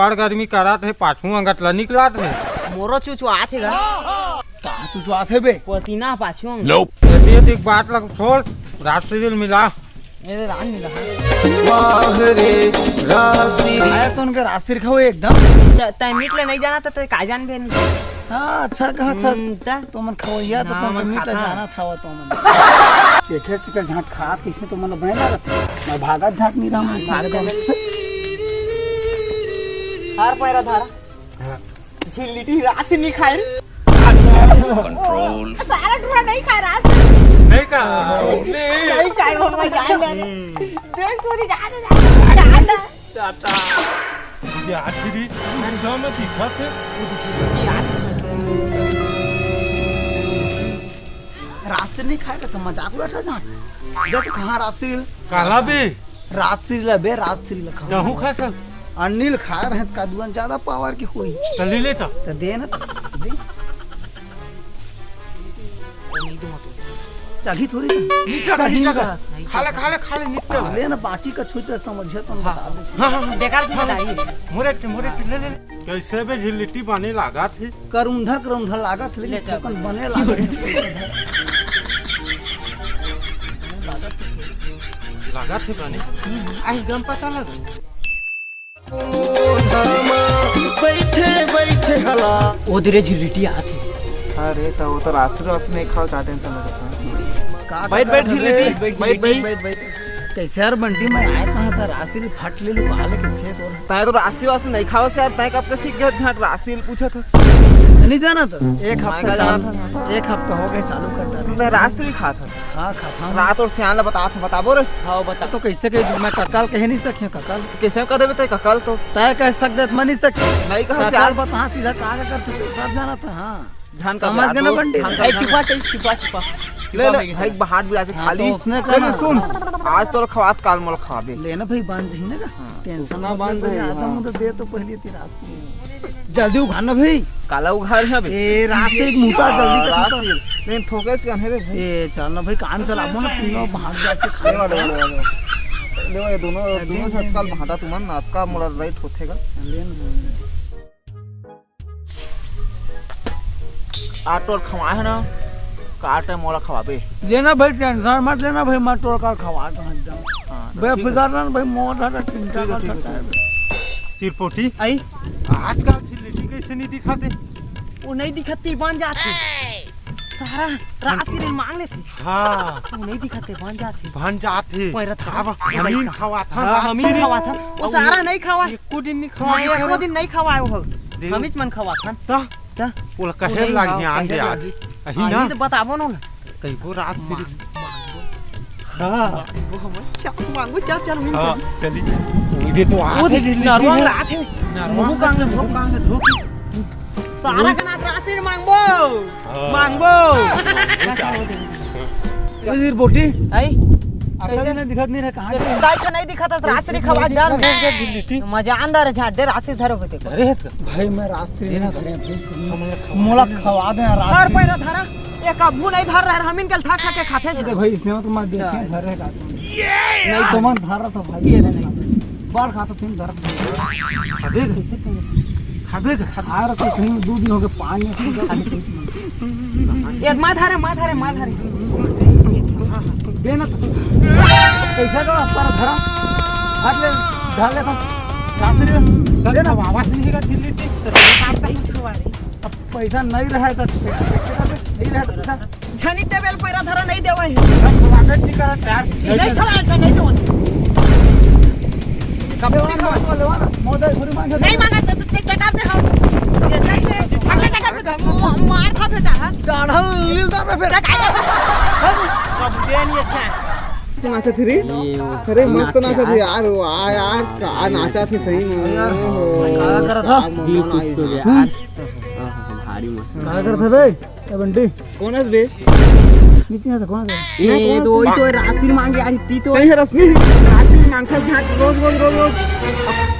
अब्बाड़ गर्मी करा थे पाछू अंगत ला निकला थे मोरो चुचुआत है कहाँ चुचुआत है बे? पसीना पाछू ये देख बात लग छोड़ रात से दिल मिला मेरे रान मिला आया तो उनका राशि रखा हुआ एकदम तय मीट ले नहीं जाना था तो का जान बेन हाँ अच्छा कहा था तो मन खवैया तो तुमको मीट ले जाना था वो तो मन चेखे चिकन झाट खा किसने तो मन बने लगा था मैं भागा झाट नहीं रहा मैं भाग गया हार पैरा धारा झिल्लीटी रात नहीं खाए कंट्रोल सारा टुकड़ा नहीं खा रात नहीं का नहीं खाए वो मैं जान ले देख पूरी जान चाचा ये आखिरी ना में सीखा थे राशि नहीं खाएगा तो मजाक उड़ाता झाट देख कहाँ राशि काला बे राशि लबे राशि लखा गहूं खा सब अनिल खा रहे का दुआन ज्यादा पावर की हुई चली लेता तो दे ना दे चाही थोड़ी सही का खाले निकल ले ना बाकी का छूते समझे तो बता दे हां बेकार जिम्मेदारी मोरे ले कैसे बे झिल्लिटी बने लगा थे करुंधा लागत लेकिन छोकन बने लगा थे बने आई गम पता लगा बैठे हला ओदरे झिल्लिटी आती अरे तो वो तो रास्ते नहीं खाओ का टेंशन लगता बैठ झिल्लिटी बैठ कैसे यार बंटी में आया था था राशि फट ले लो काले कैसे तो ताए तो राशि वासी नहीं खाओ से यार ताए कब के सीख गया झाट राशि पूछा था नहीं जाना था एक हफ्ता जाना था एक हफ्ता हो गया चालू करता मैं राशि भी खा था हाँ खाता हूँ रात और सियान बताबो रे हां बता तो कैसे कह मैं ककाल कह नहीं सके ककाल कैसे कह देबे ते कल तो तय कह सकते मन नहीं सके नहीं कहा ककाल बता सीधा कहा करते सब जाना था हाँ झान समझ गए ना बंटी चुपा ले भाई बाहर भी आके खाली उसने सुन आज तो खवात काल मोल खाबे लेना भाई बांध जी ना टेंशन ना बांध आदम मुझे दे तो पहले ती रात जल्दी उघाना भाई काला उघार है ए रात से मुटा जल्दी कर तो नहीं ठोके के रे भाई ए चल ना भाई काम चलाबो ना तीनों भाग जाके खाने वाले ले ये दोनों झटकाल भाटा तुमन आपका मोला राइट होथेगा आटोर खवा है ना काटे मोला खवाबे लेना भाई टेंशन मत लेना भाई मैं तोड़ कर खवा दूं एकदम बेफिक्र ना भाई मोटा का चिंता का सकता है चिरपोटी आई आजकल झिल्लिटी कैसे नहीं दिखाते वो नहीं दिखती बन जाती सारा राशि रे मांग लेते हाँ वो नहीं दिखते बन जाते बन जाते पैरा था हमीन खवा था हम ही खावा था वो सारा नहीं खावा एको दिन नहीं एको खवा दिन नहीं खावा वो हम ही मन खावा था ता ता बोला कहे लाग ध्यान दे आज अही ना तो बताबो ना कई वो रात से हां वो हम मांगो चल हां चली इधर तो वो आते नरवा रात है मुंह कांगले धोक सारा का नाथ राशि मांगबो फिर बोटी आई कैसे नहीं दिखत नहीं रहा कहां दाई नहीं दिखा था राशि खवा डाल मजा अंदर झाड़ दे राशि धरो होते अरे भाई मैं राशि देना करे भाई मोला खवा दे और राशि पैरा धारा एक अब्बू नहीं धर रहा हम इनके खा के खाते थे भाई इसने तो मैं देखे घर है नहीं तो मन धर रहा था भाई बार खाता फिर धर खाबे खा रहा था कहीं 2 दिन हो गए पानी एक मां धारे देना कैसा का पर धरा हाथ ले ढाल ले राशि देना आवाज नहीं का झिल्लिटी अब पैसा नहीं रहा है तो नहीं रहा पैसा झनी टेबल पैरा धरा नहीं देवा है स्वागत नहीं करा यार नहीं खवा नहीं दो कब लेवा मोदय थोड़ी मांगे नहीं मांगा तो जगह दे हम अगले जगह पे मार खा बेटा गाढ़ल लीलदार में फिर सब दे नहीं अच्छा नाचा थी रे अरे मस्त नाचा थी यार यार का नाचा थी सही में यार क्या कर था दिल खुश हो गया यार भारी मस्त क्या कर था बे ए बंटी कौन है बे नीचे आता कौन है ये तो राशि मांगे यार ती तो नहीं रसनी राशि मांगता झाट रोज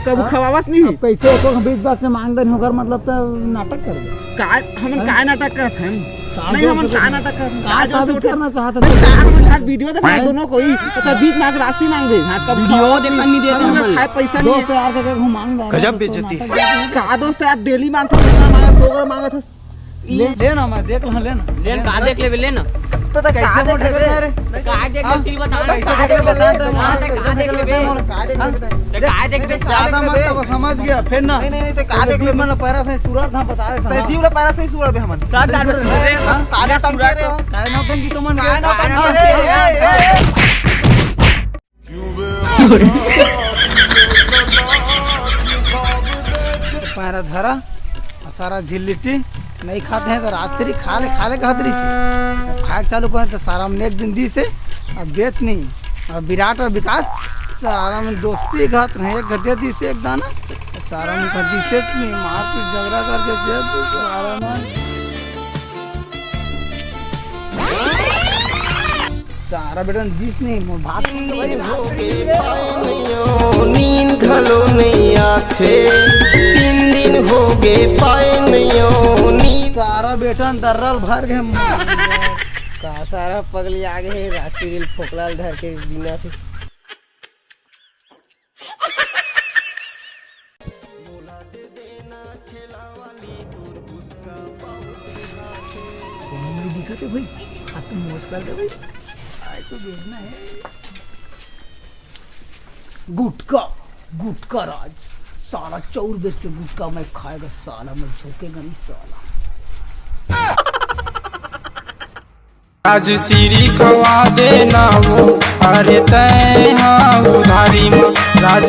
कब खवावस नहीं पैसे को बीच बात से मांग दे होकर मतलब तो नाटक कर दे का हम काय नाटक करत हैं नहीं हम का नाटक कर का साबित करना चाहता नहीं था? कार में झाट वीडियो देखा दोनों कोई तो बीच में आके राशि मांग दे झाट का वीडियो देखने नहीं देते हम खाए पैसा नहीं दोस्त यार का घूम मांग रहा है गजब तो बेइज्जती। नाटक का दोस्त यार डेली मांगता मांगा मांगा था ले ना मैं देख ला ले ना लेन का देख ले लेन तो कैसे मोटे रे का देख ले ती बता पैसा देख ले बता दे का देख ले का देख ले ज्यादा मत अब समझ गया फिर ना नहीं तो का देख जीव मन पैरा से सूरत था बता दे जीव ला पैरा से ही सूरत है हमन का दार रे काला टंकी रे काय ना टंकी तो मन काय ना टंकी रे पैरा धरा सारा झील लिट्टी नहीं खाते हैं तो राजश्री खा ले कहतरी से खाए चालू करें तो सारा में एक दिन दी से अब देत नहीं अब विराट और विकास सारा में दोस्ती घात रहे एक गद्दे दी से एक दाना सारा में गद्दी से नहीं मारपीट झगड़ा करके दे दो सारा में सारा बेटा बीस नहीं भात नींद घलो नहीं आथे 3 दिन हो गए पाए नहीं नींद सारा बेटा दर्रल भर गए का सारा पगली आगे है राशि फोकला धर के बिना से दिक्कत है भाई अब तुम मौज कर दे भाई आज तो बेचना है गुटका राज साला चौर बेच के गुटका मैं खाएगा साला मैं झोंकेगा नहीं साला आज सीरी कवा देना वो अरे तय हाँ उधारी में राज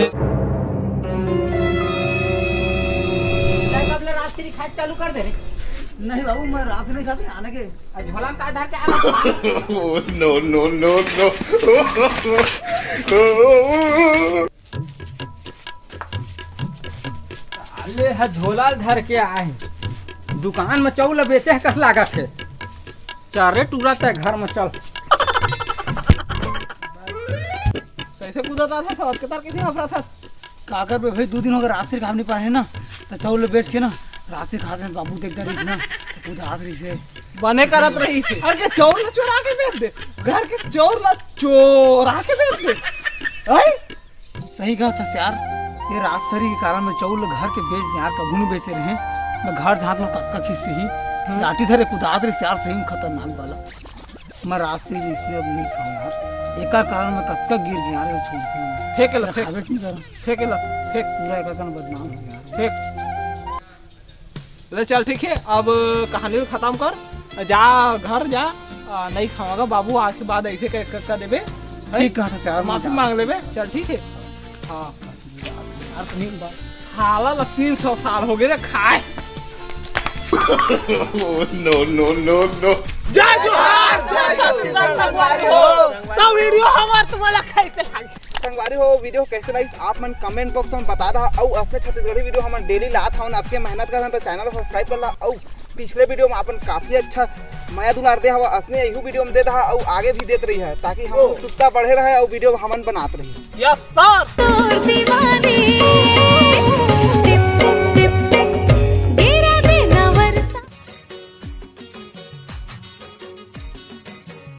राशि खाए चालू कर दे रे नहीं बाबू मैं रात नहीं खा सकता आने के झोला का धर के आ ले है झोला धर के आए दुकान में चौल बेचे है कस लागत है चारे टूरा तय घर में चल कैसे कूदता था सब के तार कैसे हफरा था काकर पे भाई 2 दिन हो गए रात से खा नहीं पाए ना तो चावल बेच के ना रात से खाते हैं बाबू देखता रही ना तो खुद हाथ रही से बने करत रही थी अरे चोर ला चोरा के बेच दे घर के चोर ला चोरा के बेच दे आई सही कहा था यार ये राजसरी के कारण मैं चौल घर के बेच दे यार कभू नहीं बेचे रहे मैं घर झाँक लो कक्का किस से ही लाठी धरे कुदात रही यार सही में खतरनाक वाला मैं राजसरी इसलिए अब नहीं खाऊं यार एक कारण मैं कक्का गिर गया यार छोड़ के फेंक ला खावे नहीं कर फेंक ला फेंक पूरा एक कारण बदनाम हो गया फेंक ले चल ठीक है अब कहानी को खत्म कर जा घर जा नहीं खाऊंगा बाबू आज के बाद ऐसे कर देबे ठीक कहा था यार माफी मांग लेबे चल ठीक है हाँ यार सुनी बात साला 300 साल हो गए रे खाए जय जोहार जय छत्तीसगढ़ संगवारी हो तो वीडियो हमार तुम्हारा कैसे लगी संगवारी हो वीडियो कैसे लगी आप मन कमेंट बॉक्स में बता दा और असली छत्तीसगढ़ी वीडियो हम डेली लात हवन आपके मेहनत कर तो चैनल को सब्सक्राइब कर ला और पिछले वीडियो में अपन काफी अच्छा माया दुलार दे हवा असली यही वीडियो में दे दा और आगे भी देते रही है ताकि हम उत्सुकता बढ़े रहे और वीडियो हमन बनाते रही यस सर